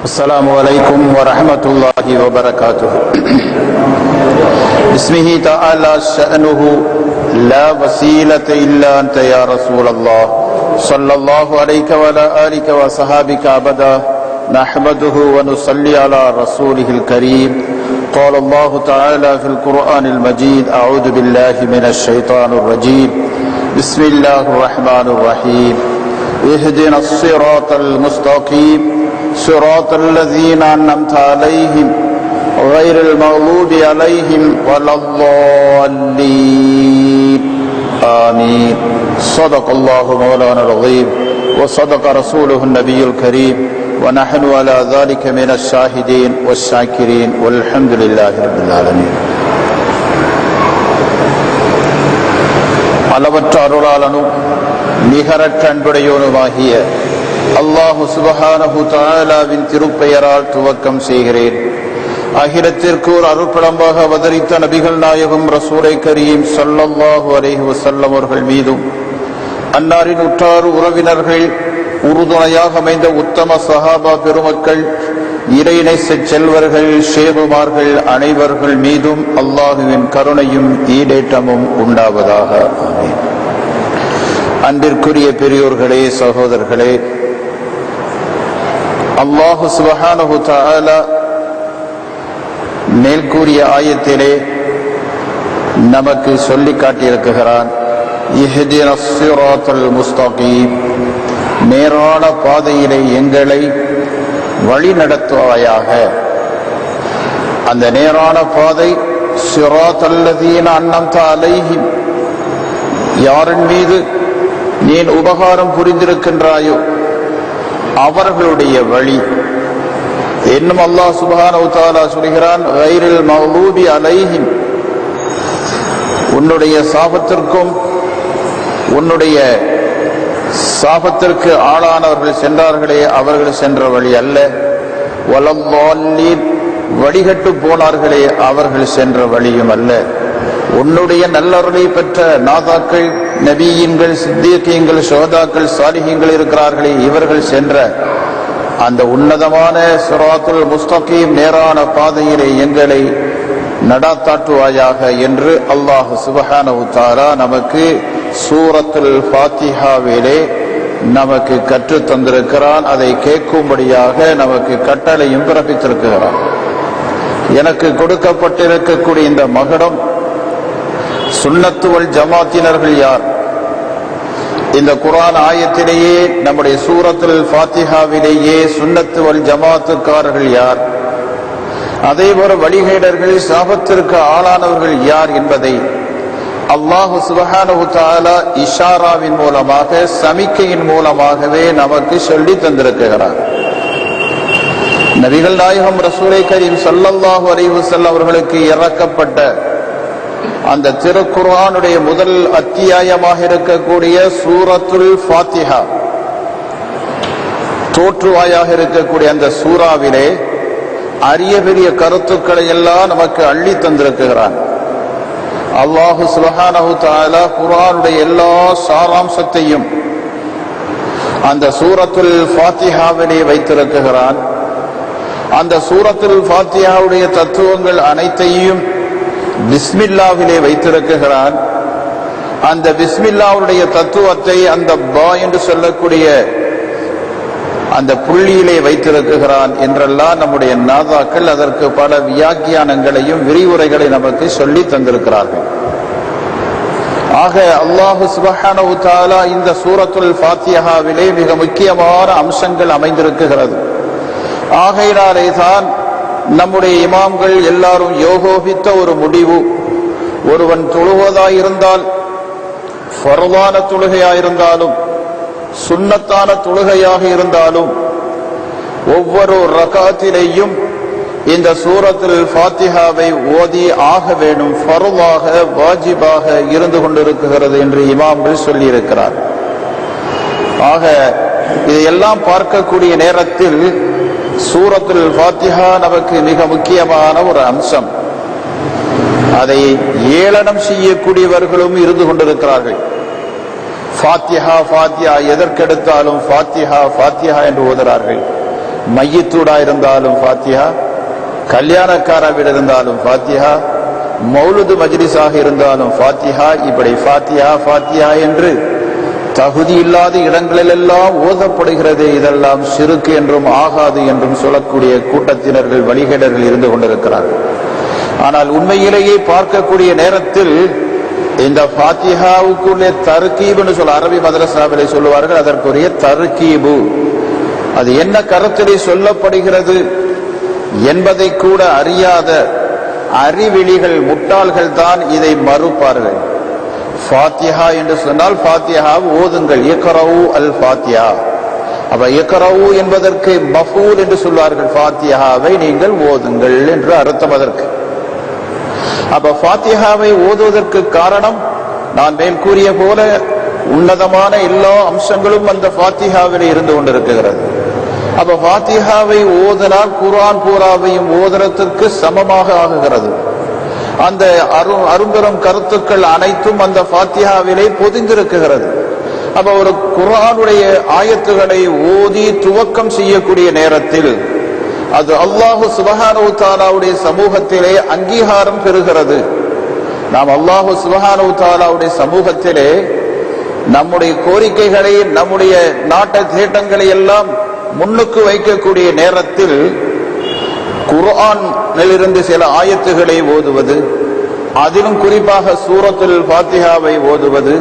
السلام عليكم ورحمة الله وبركاته. بسمه تعالى شأنه لا وسيلة إلا أنت يا رسول الله صلى الله عليك وعلى آلك وصحابك أبدا نحمده ونصلي على رسوله الكريم. قال الله تعالى في القرآن المجيد: أعوذ بالله من الشيطان الرجيم. بسم الله الرحمن الرحيم. اهدنا الصراط المستقيم صراط الذين أنعمت عليهم غير المغضوب عليهم ولا الضالين آمين. صدق الله مولانا العظيم وصدق رسوله النبي الكريم ونحن على ذلك من الشاهدين والشاكرين والحمد لله رب العالمين. அளவற்ற அருளாளனும் நிகரற்ற அன்புடையோனுமாகிய அல்லாஹு சுப்ஹானஹு தஆலாவின் திருப்பெயரால் துவக்கம் செய்கிறேன். அகிலத்திற்கு ஒரு அருட்பலமாக அவதரித்த நபிகள் நாயகம் ரசூலை கரீம் ஸல்லல்லாஹு அலைஹி வஸல்லம் அவர்கள் மீதும், அன்னாரின் உற்றார் உறவினர்கள், உறுதுணையாக அமைந்த உத்தம சஹாபா பெருமக்கள், இறைநேச செல்வர்கள், ஷேகுமார்கள் அனைவர்கள் மீதும் அல்லாஹுவின் கருணையும் ஈடேற்றமும் உண்டாவதாக. ஆமீன். அன்பிற்குரிய பெரியோர்களே, சகோதரர்களே, அல்லாஹு சுப்ஹானஹு தஆலா மேல்கூறிய ஆயத்திலே நமக்கு சொல்லி காட்டியிருக்கிறான்: இஹ்தினஸ் ஸிராத்தல் முஸ்தகீம், நேரான பாதையிலே எங்களை வழி நடத்துவாயாக. அந்த நேரான பாதை ஸிராத்தல்லதீன அன்அம்த அலைஹிம், யாரின் மீது நீ உபகாரம் புரிந்திருக்கின்றாயோ அவர்களுடைய வழி. இன்னும் அல்லாஹ் சுப்ஹானஹு தஆலா சொல்கிறான்: கைரில் மக்லூபி அலைஹிம், உன்னுடைய சாபத்திற்கும் உன்னுடைய சாபத்திற்கு ஆளானவர்கள் சென்றார்களே அவர்கள் சென்ற வழி அல்ல. வலல்லாலீன், வழிகட்டு போனார்களே அவர்கள் சென்ற வழியும் அல்ல. உன்னுடைய நல்லருளை பெற்ற நாதாக்கள், நபியீன்கள், சித்தீகீன்கள், ஷுஹதாக்கள், சாலிஹீன்கள் இருக்கிறார்களே இவர்கள் சென்ற அந்த உன்னதமான ஸிராத்துல் முஸ்தகீம், நேரான பாதையிலே எங்களை நடாத்தாட்டுவாயாக என்று அல்லாஹ் சுப்ஹானஹு தஆலா நமக்கு சூரத்துல் ஃபாத்திஹாவிலே நமக்கு கற்று தந்திருக்கிறான். அதை கேட்கும்படியாக நமக்கு கட்டளையும் பிறப்பித்திருக்கிறான். எனக்கு கொடுக்கப்பட்டிருக்கக்கூடிய இந்த மகுடம், சுன்னத்து வல் ஜமாத்தினர்கள் யார்? இந்த குர்ஆன் ஆயத்திலேயே நம்முடைய சூரத்துல் ஃபாத்திஹாவிலேயே சுன்னத்து வல் ஜமாத்துக்காரர்கள் யார், அதேபோல வழிகேடர்கள், சாபத்திற்கு ஆளானவர்கள் யார் என்பதை அல்லாஹு சுப்ஹானஹு தஆலா இஷாராவின் மூலமாக, சமிக்கையின் மூலமாகவே நமக்கு சொல்லி தந்திருக்கிறார். நபிகள் நாயகம் ரசூலை கரீம் ஸல்லல்லாஹு அலைஹி வஸல்லம் அவர்களுக்கு இறக்கப்பட்ட அந்த திருக்குர்ஆனுடைய முதல் அத்தியாயமாக இருக்கக்கூடிய சூரத்துல் ஃபாத்திஹா, தோற்றுவாயாக இருக்கக்கூடிய அந்த சூறாவிலே அரிய பெரிய கருத்துக்களை எல்லாம் நமக்கு அள்ளி தந்திருக்கிறான். அல்லாஹு சுப்ஹானஹு தஆலா குர்ஆனுடைய எல்லா சாராம்சத்தையும் அந்த சூரத்துல் ஃபாத்திஹாவிலே வைத்திருக்கிறான். அந்த சூரத்துல் ஃபாத்திஹாவுடைய தத்துவங்கள் அனைத்தையும் பிஸ்மில்லாவிலே வைத்திருக்கிறான். அந்த பிஸ்மில்லாவுடைய தத்துவத்தை அந்த பா என்று சொல்லக்கூடிய அந்த புள்ளியிலே வைத்திருக்கிறான் என்றெல்லாம் நம்முடைய நாதாக்கள் அதற்கு பல வியாக்கியானங்களையும் விரிவுரைகளை நமக்கு சொல்லி தந்திருக்கிறார்கள். ஆக அல்லாஹு சுப்ஹானஹு தஆலா இந்த சூரத்துல் ஃபாத்திஹாவிலே மிக முக்கியமான அம்சங்கள் அமைந்திருக்கிறது. ஆகையினாலே தான் நம்முடைய இமாம்கள் எல்லாரும் யோகோபித்த ஒரு முடிவு: ஒருவன் தொழுவதாயிருந்தால், ஃபர்லான தொழுகையாயிருந்தாலும் சுன்னத்தான தொழுகையாக இருந்தாலும், ஒவ்வொரு ரகாத்திலேயும் இந்த சூரத்துல் ஃபாத்திஹாவை ஓதி ஆக வேண்டும், ஃபர்லாக வாஜிபாக இருந்து கொண்டிருக்கிறது என்று இமாம்கள் சொல்லியிருக்கிறார். ஆக இதையெல்லாம் பார்க்கக்கூடிய நேரத்தில் சூரத்துல் ஃபாத்திஹா நமக்கு மிக முக்கியமான ஒரு அம்சம். அதை ஏளனம் செய்யக்கூடியவர்களும் இருந்து கொண்டிருக்கிறார்கள். ஃபாத்திஹா ஃபாத்திஹா, எதற்கெடுத்தாலும் ஃபாத்திஹா ஃபாத்திஹா என்று ஓதுகிறார்கள். மையத்தூடா இருந்தாலும் ஃபாத்திஹா, கல்யாணக்கார வீடு இருந்தாலும் ஃபாத்திஹா, மௌலுது மஜ்லிஸாக இருந்தாலும் ஃபாத்திஹா. இப்படி ஃபாத்திஹா ஃபாத்திஹா என்று தகுதி இல்லாத இடங்களிலெல்லாம் ஓதப்படுகிறது. இதெல்லாம் ஷிர்க் என்றும் ஆகாது என்றும் சொல்லக்கூடிய கூட்டத்தினர்கள், வழிகேடர்கள் இருந்து கொண்டிருக்கிறார்கள். ஆனால் உண்மையிலேயே பார்க்கக்கூடிய நேரத்தில் இந்த ஃபாத்திஹாவுக்குள்ளே தர்கீபுன்னு சொல்ல அரபி மதரசாவிலே சொல்லுவார்கள். அதற்குரிய தர்கீபு அது என்ன கருத்திலே சொல்லப்படுகிறது என்பதை கூட அறியாத அறிவிலிகள், முட்டாள்கள் தான் இதை மறுப்பார்கள். ஃபாத்திஹா என்று சொன்னால் ஃபாத்திஹா ஓதுங்கள், இக்ரவு அல் ஃபாத்திஹா. அப்ப இக்ரவு என்பதற்கு மஃஊல் என்று சொல்வார்கள், ஃபாத்திஹாவை நீங்கள் ஓதுங்கள் என்று அர்த்தம் அதற்கு. அப்ப ஃபாத்திஹாவை ஓதுவதற்கு காரணம் நான் மேல் கூறிய போல உன்னதமான எல்லா அம்சங்களும் அந்த ஃபாத்திஹாவில் இருந்து கொண்டிருக்கிறது. அப்ப ஃபாத்திஹாவை ஓதினால் குர்ஆன் பூராவையும் ஓதுறதுக்கு சமமாக ஆகுகிறது. அந்த அரும்பெரும் கருத்துக்கள் அனைத்தும் அந்த ஃபாத்திஹாவிலே பொதிந்திருக்கிறது. அப்ப ஒரு குர்ஆனுடைய ஆயத்துகளை ஓதி துவக்கம் செய்யக்கூடிய நேரத்தில் அது அல்லாஹு சுப்ஹானஹு வ தஆலாவுடைய சமூகத்திலே அங்கீகாரம் பெறுகிறது. நாம் அல்லாஹு சுப்ஹானஹு வ தஆலாவுடைய சமூகத்திலே நம்முடைய கோரிக்கைகளை, நம்முடைய நாட்ட தேட்டங்களை எல்லாம் முன்னுக்கு வைக்கக்கூடிய நேரத்தில் குர்ஆனிலிருந்து சில ஆயத்துகளை ஓதுவது, அதிலும் குறிப்பாக சூரத்துல் ஃபாத்திஹாவை ஓதுவது,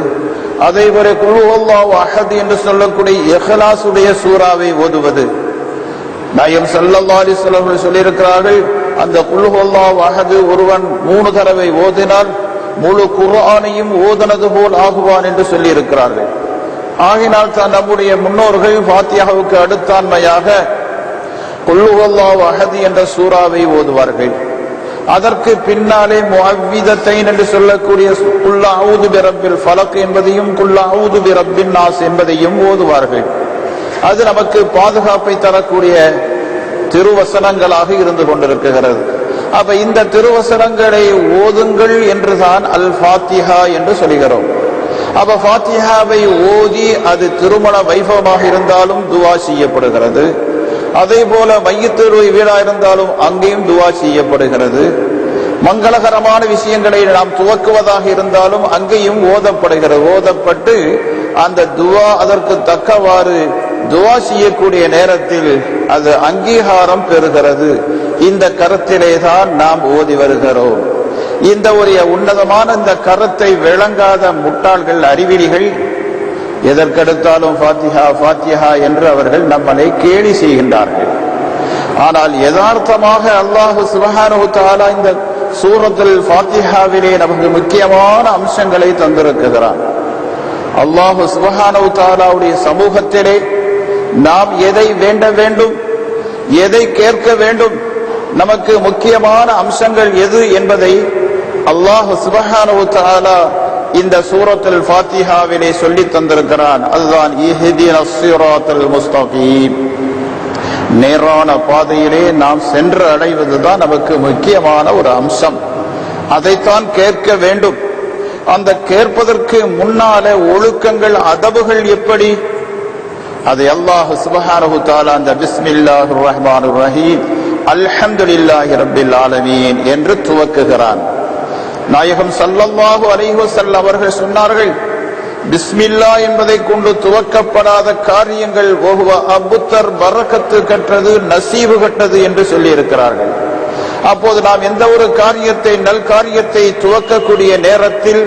அதேபோல குல் ஹுவல்லாஹு அஹத் என்று சொல்லக்கூடிய இஹ்லாஸுடைய சூராவை ஓதுவது. நாயகம் ஸல்லல்லாஹு அலைஹி வஸல்லம் சொல்லியிருக்கிறார்கள், அந்த குல் ஹுவல்லாஹு அஹத் ஒருவன் 3 தடவை ஓதினால் முழு குர்ஆனையும் ஓதுனது போல் ஆகுவான் என்று சொல்லி இருக்கிறார்கள். ஆகினால் தான் நம்முடைய முன்னோர்கள் ஃபாத்திஹாவுக்கு அடுத்தாண்மையாக குல் ஹுவல்லாஹு அஹத் என்ற சூராவை ஓதுவார்கள். அதற்கு பின்னாலே முஅவ்விதத்தைன் என்று சொல்லக்கூடிய குல் அஊது பிரப்பில் ஃபலக் என்பதையும் குல் அஊது பிரப்பின் நாஸ் என்பதையும் ஓதுவார்கள். அது நமக்கு பாதுகாப்பை தரக்கூடிய திருவசனங்களாக இருந்து கொண்டிருக்கிறது. அப்ப இந்த திருவசனங்களை ஓதுங்கள் என்றுதான் அல் ஃபாத்திஹா என்று சொல்கிறோம். அப்ப ஃபாத்திஹாவை ஓதி அது திருமண வைபவமாக இருந்தாலும் துவா செய்யப்படுகிறது. அதே போல மையத்துடைய வீடா இருந்தாலும் அங்கேயும் துவா செய்யப்படுகிறது. மங்களகரமான விஷயங்களை நாம் துவக்குவதாக இருந்தாலும் அங்கேயும் ஓதப்படுகிறது. ஓதப்பட்டு அந்த துவா அதற்கு தக்கவாறு துவா செய்யக்கூடிய நேரத்தில் அது அங்கீகாரம் பெறுகிறது. இந்த கருத்திலே தான் நாம் ஓதி வருகிறோம். இந்த ஒரு உன்னதமான இந்த கருத்தை விளங்காத முட்டாள்கள், அறிவிலிகள் எதற்கெடுத்தாலும் ஃபாத்திஹா ஃபாத்திஹா என்று அவர்கள் நம்மளை கேலி செய்கின்றார்கள். ஆனால் யதார்த்தமாக அல்லாஹ் சுப்ஹானஹு வ தஆலா இந்த சூரத்துல் ஃபாத்திஹாவிலே நமக்கு முக்கியமான அம்சங்களை தந்திருக்கிறான். அல்லாஹ் சுப்ஹானஹு வ தஆலாவுடைய சமூகத்திலே நாம் எதை வேண்ட வேண்டும், எதை கேட்க வேண்டும், நமக்கு முக்கியமான அம்சங்கள் எது என்பதை அல்லாஹ் சுப்ஹானஹு வ தஆலா இந்த சூரத்துல் ஃபாத்திஹாவிலே சொல்லி தந்திருக்கிறான். அதுதான் இஹ்தினஸ் ஸிராத்தல் முஸ்தகீம், நேரான பாதையிலே நாம் சென்று அடைவதுதான் நமக்கு முக்கியமான ஒரு அம்சம். அதைத்தான் கேட்க வேண்டும். அந்த கேட்பதற்கு முன்னால ஒழுக்கங்கள், அதபுகள் எப்படி, அதை அல்லாஹ் சுப்ஹானஹு வ தஆலா அந்த பிஸ்மில்லாஹிர் ரஹ்மானிர் ரஹீம் அல்ஹம்துலில்லாஹி ரப்பில் ஆலமீன் என்று துவக்குகிறான். நாயகம் ஸல்லல்லாஹு அலைஹி வஸல்லம் அவர்கள் சொன்னார்கள், பிஸ்மில்லா என்பதை கொண்டு துவக்கப்படாத காரியங்கள் அபுத்தர் பரக்கத்து கற்றது, நசீபு கட்டது என்று சொல்லி இருக்கிறார்கள். அப்போது நாம் எந்த ஒரு காரியத்தை, நல் காரியத்தை துவக்கக்கூடிய நேரத்தில்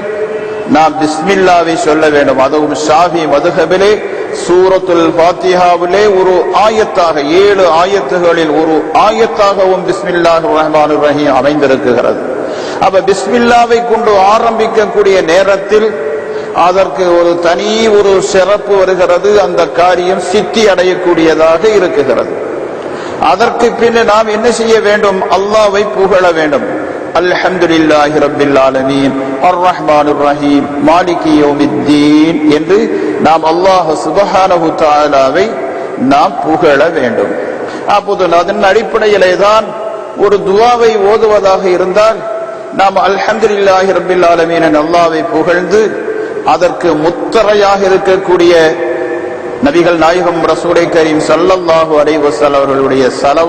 நாம் பிஸ்மில்லாவை சொல்ல வேண்டும். அதுவும் ஷாஃபி மதுஹபிலே சூரத்துல் ஃபாத்திஹாவிலே ஒரு ஆயத்தாக, 7 ஆயத்துகளில் ஒரு ஆயத்தாகவும் பிஸ்மில்லாஹிர் ரஹ்மானிர் ரஹீம் அமைந்திருக்கிறது. அப்ப பிஸ்மில்லாவை கொண்டு ஆரம்பிக்கக்கூடிய நேரத்தில் அதற்கு ஒரு தனி ஒரு சிறப்பு வருகிறது. அந்த காரியம் சித்தி அடையக்கூடியதாக இருக்கிறது. அதற்கு பின் நாம் என்ன செய்ய வேண்டும்? அல்லாஹ்வை புகழ வேண்டும். அல்ஹம்துலில்லாஹி ரப்பில் ஆலமீன் அர் ரஹ்மானிர் ரஹீம் மாலிகி யௌமித்தீன் என்று நாம் அல்லாஹ் சுப்ஹானஹு வ தஆலாவை நாம் புகழ வேண்டும். அப்போது அதன் அடிப்படையிலே தான் ஒரு துஆவை ஓதுவதாக இருந்தால் நாம் அல்ஹம்துலில்லாஹி ரப்பில் ஆலமீன் அல்லாஹ்வை புகழ்ந்து அதற்கு முத்தரையாக இருக்கக்கூடிய நபிகள் நாயகம் ரசூலை கரீம் ஸல்லல்லாஹு அலைஹி வஸல்லம் அவர்களுடைய ஸலவாத்